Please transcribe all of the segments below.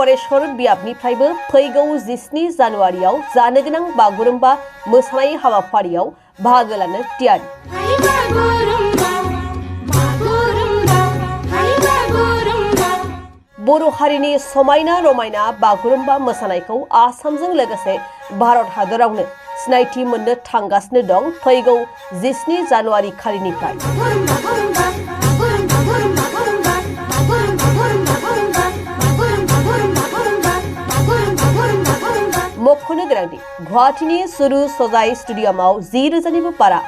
गरेश्वर बियाबनिफ्रायबो फैगौ 17 जानुवारियाव जानो गोनां बागुरुम्बा मोसानाय हाबाफारियाव बाहागो लानो थियारि। बर' हारिनि समायना रमायना बागुरुम्बा मोसानायखौ आसामजों लोगोसे भारत हादरावनो सिनायथि मोननो थांगासिनो दं फैगौ 17 जानुवारि खालिनिफ्राय। मख'नो गोनांदि गुवाहाटीनि सुरु सजाय स्टुडियामाव 10,000निबो बारा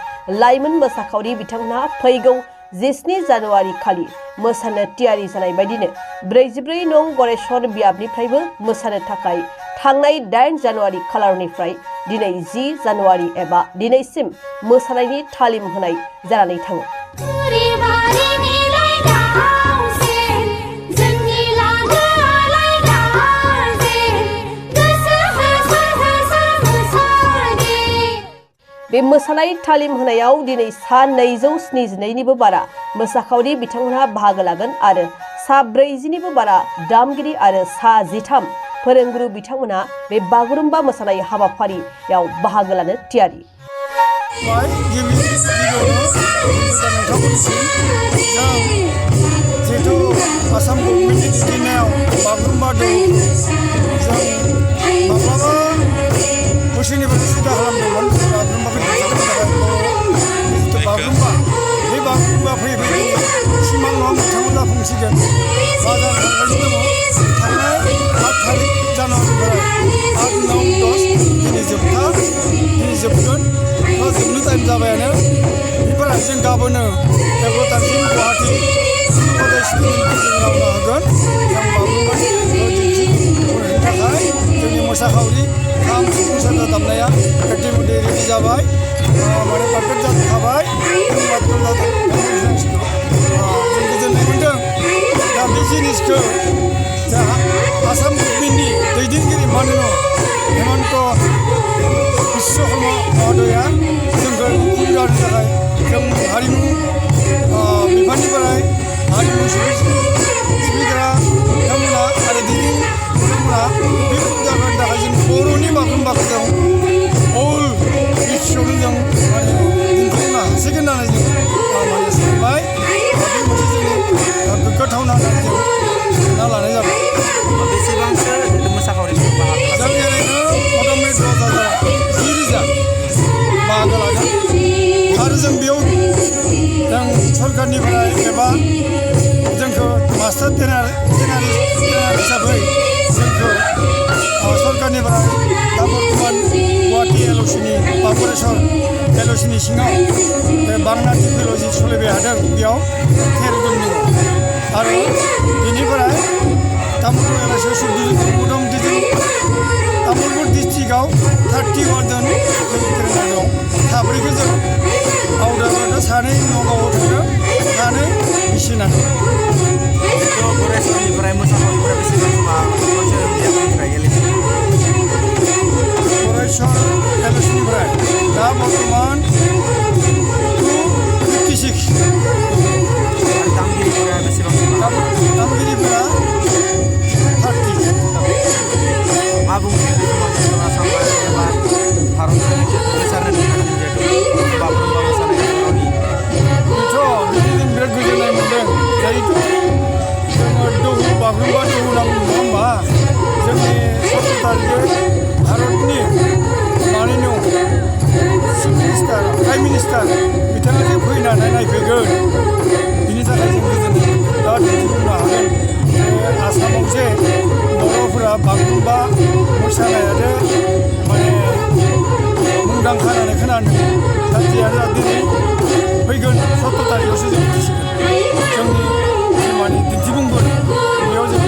लाइमोन मोसाखावरि बिथांमोनहा फैगौ 17 जानुवारि खालि मोसानो थियारि जानाय बायदिनो 44 नं गरेश्वर बियाबनिफ्रायबो मोसानो थाखाय थांनाय 8 जानुवारि खालारनिफ्राय दिनै 10 जानुवारि एबा दिनैसिम मोसानायनि तालिम होनाय जानानै थाङो। बे मोसानाय तालिम होनायाव दिनै सा 272निबो बारा मोसाखावरि बिथांमोनहा बाहागो लागोन आरो सा 40निबो बारा दामगिरि आरो सा 13 फोरोंगुरु बिथांमोनहा बे बागुरुम्बा मोसानाय हाबाफारियाव बाहागो लानो थियारि। आसाम गभर्नमेन्टनि दैदेननायाव बागुरुम्बा बोसोरनिफ्राय सुबिदा खालामदोंमोन बागुरुम्बा बे बागुरुम्बा फैयै फैयै सिमां नङा मोगथाङाव जाफुंसिगोन। बाजार थांगासिनो दङ। थांनाय 8 थारिख जानुवारिनिफ्राय 8, 9, 10 दिनै जोबगोन। जोबनो टाइम जाबायानो। बेफोर जों गाबोनो 11 तारिखसिम गुवाहाटी स्टेडियामखौ जों लाबोनो हागोन। जों बागुरुम्बानि दिन्थिफुंनो थाखाय जोंनि मोसाखावरि खाम सिफुं सेरजा दामनाया रेडि जाबाय। माने पारफेक्ट जाखाबाय। जों गोजोननाय मोन्दों। दा बे जिनिसखौ जोंहा आसाम गभर्नमेन्टनि दैदेनगिरि माननीय हेमन्त बिश्व शर्मा महोदया जोंखौ सुबिदा होनो थाखाय जों हारिमु बिफाननिफ्राय हारिमु सिबिग्रा बिथांमोना आरो दैदेनगिरि बिथांमोना बे सुबिदाखौ होनो थाखाय जों बर'नि बागुरुम्बाखौ जों अल बिश्वआवनो जों माने दिन्थिफुंनो हासिगोन होननानै जों माने सानबाय। बे मोनसे जोंनि गोग्गाथावना होननानै जों सानना लानाय जाबाय। बेसेबांसो मोसाखावरिफोर बाहागो लागोन? जों ओरैनो मथा-मथि 10,000 बाहागो लागोन आरो जों बेयाव जों सरकारनिफ्राय एबा जोंखौ मास्टार ट्रेनार हिसाबै जोंखौ सरकारनिफ्राय दा बर्थमान गुवाहाटी एलअसिनि बा गरेश्वर एलअसिनि सिङाव बे बारनाथि फेल'शिप सोलिबाय थादों। बेयाव 13 जन दङ आरो बेनिफ्राय तामुलपुर एलअसियाव 14 जन मथा-मथि जों तामुलपुर डिस्ट्रिक्टआव 31 जन जों ट्रेनार दं। 4 जों आवदावनो 2 नगावआव थांदों, 2 बिसिनाथ। गरेश्वरनिफ्राय मोसाखावरिफोरा बेसेबां गरेश्वर एलअसिनिफ्राय दा बर्थमान 256 आरो दामगिरिफोरा बेसेबां? दामगिरिफोरा 30। मा बुंनो आसाम एबा भारतजों गोसारनो जिहेतु बागुरुम्बा मोसानाय बर'नि बिदिनो बिराद गोजोननाय मोन्दों। जिहेतु जोङो दोहौ बागुरुम्बा दोहौ होनना बुङो नङा होमबा? जोंनि 17 तारिखै भारतनि माननीय चिफ मिनिस्टार प्राइम मिनिस्टार बिथाङा जे फैनानै नायफैगोन बिनि थाखाय जों गोजोननाय दा दिन्थिफुंनो हागोन। आसामाव जे बर'फोरा बागुरुम्बा मोसानायानो माने मुंदांखा होननानै खोनादों। दा जियानो जा दिनै फैगोन 17 तारिखआवसो जों मिथिसिगोन। जोंनि माने दिन्थिफुंगोन बेयाव जों